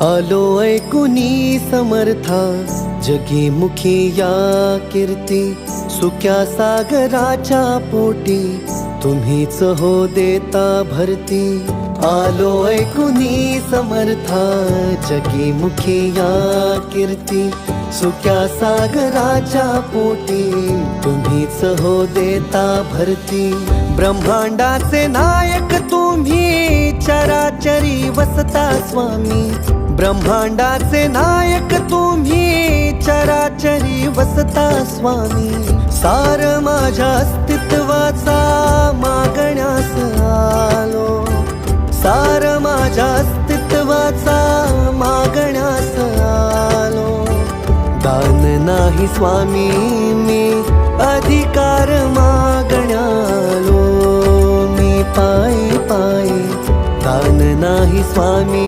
आलो ऐकुनी समर्था जगी मुखी या कीर्ती, सुक्या सागराच्या पोटी तुम्हीच हो देता भरती। आलो ऐकुनी समर्था जगी मुखी या कीर्ती, सुक्या सागराच्या पोटी तुम्हीच हो देता भरती। ब्रह्मांडाचे नायक तुम्ही चराचरी वसता स्वामी, ब्रह्मांडाचे नायक तुम्ही चराचरी वसता स्वामी। सार माझ्या अस्तित्वाचा मागण्यास आलो, सार माझ्या अस्तित्वाचा मागण्यास आलो। दान नाही स्वामी मी अधिकार मागण्यालो, मी पायी पायी दान नाही स्वामी।